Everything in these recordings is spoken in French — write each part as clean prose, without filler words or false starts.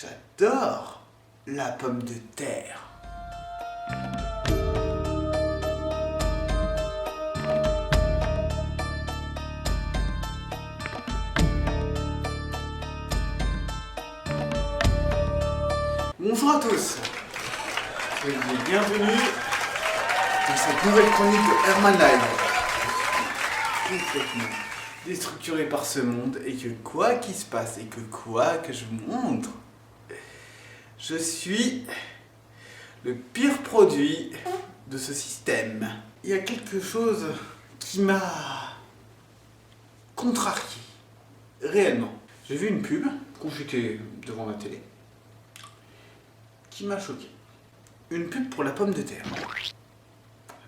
J'adore la pomme de terre. Bonjour à tous, soyez les bienvenus dans cette nouvelle chronique de Herman Live. Complètement déstructuré par ce monde et que quoi qu'il se passe et que quoi que je vous montre, je suis le pire produit de ce système. Il y a quelque chose qui m'a contrarié, réellement. J'ai vu une pub quand j'étais devant la télé qui m'a choqué. Une pub pour la pomme de terre.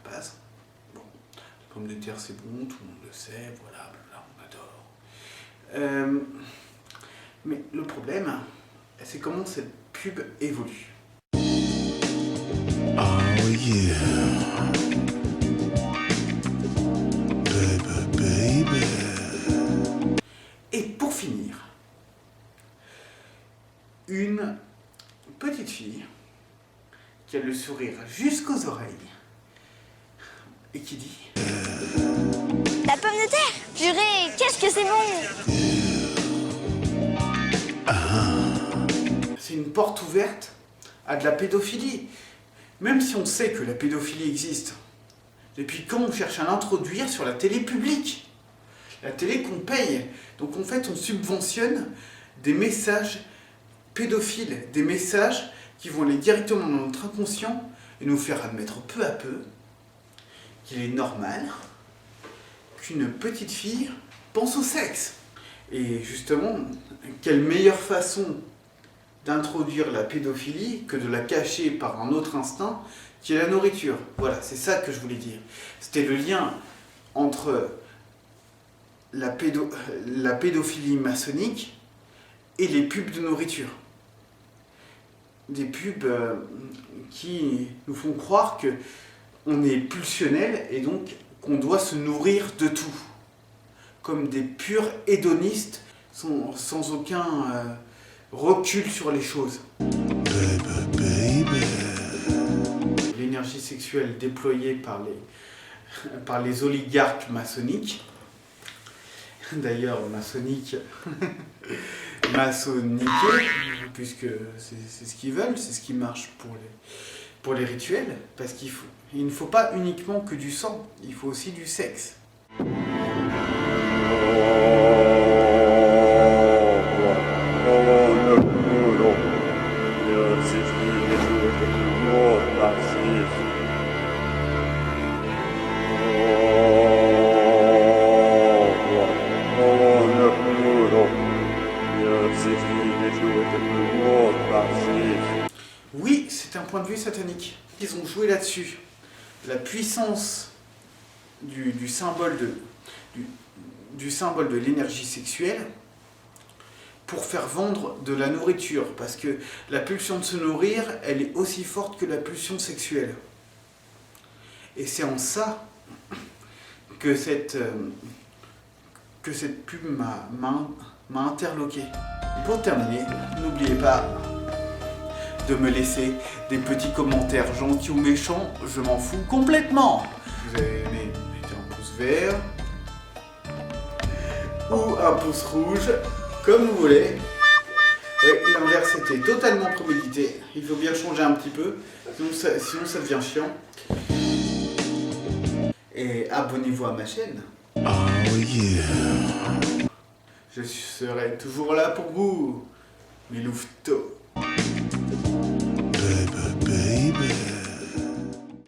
La base. Bon, la pomme de terre c'est bon, tout le monde le sait, voilà, on adore. Mais le problème, c'est comment cette pub évolue. Oh yeah. Baby, baby. Et pour finir, une petite fille qui a le sourire jusqu'aux oreilles et qui dit La pomme de terre, purée, qu'est-ce que c'est bon! c'est une porte ouverte à de la pédophilie. Même si on sait que la pédophilie existe, depuis quand on cherche à l'introduire sur la télé publique? La télé qu'on paye. Donc en fait on subventionne des messages pédophiles, des messages qui vont aller directement dans notre inconscient et nous faire admettre peu à peu qu'il est normal qu'une petite fille pense au sexe. Et justement, quelle meilleure façon d'introduire la pédophilie que de la cacher par un autre instinct qui est la nourriture. Voilà, c'est ça que je voulais dire. C'était le lien entre la pédophilie maçonnique et les pubs de nourriture. Des pubs qui nous font croire qu'on est pulsionnel et donc qu'on doit se nourrir de tout. Comme des purs hédonistes sans aucun recul sur les choses. Baby, baby. L'énergie sexuelle déployée par les oligarques maçonniques, d'ailleurs maçonnique, maçonniqués, puisque c'est ce qu'ils veulent, c'est ce qui marche pour les rituels, parce il ne faut pas uniquement que du sang, il faut aussi du sexe. Oui, c'est un point de vue satanique. Ils ont joué là-dessus. La puissance du symbole de l'énergie sexuelle pour faire vendre de la nourriture. Parce que la pulsion de se nourrir, elle est aussi forte que la pulsion sexuelle. Et c'est en ça que cette pub m'a interloqué. Pour terminer, n'oubliez pas de me laisser des petits commentaires gentils ou méchants, je m'en fous complètement. Vous avez aimé, mettez un pouce vert ou un pouce rouge, comme vous voulez. Oui, l'inverse était totalement prémédité. Il faut bien changer un petit peu, sinon ça devient chiant. Et abonnez-vous à ma chaîne. Oh yeah. Je serai toujours là pour vous, mes louveteaux.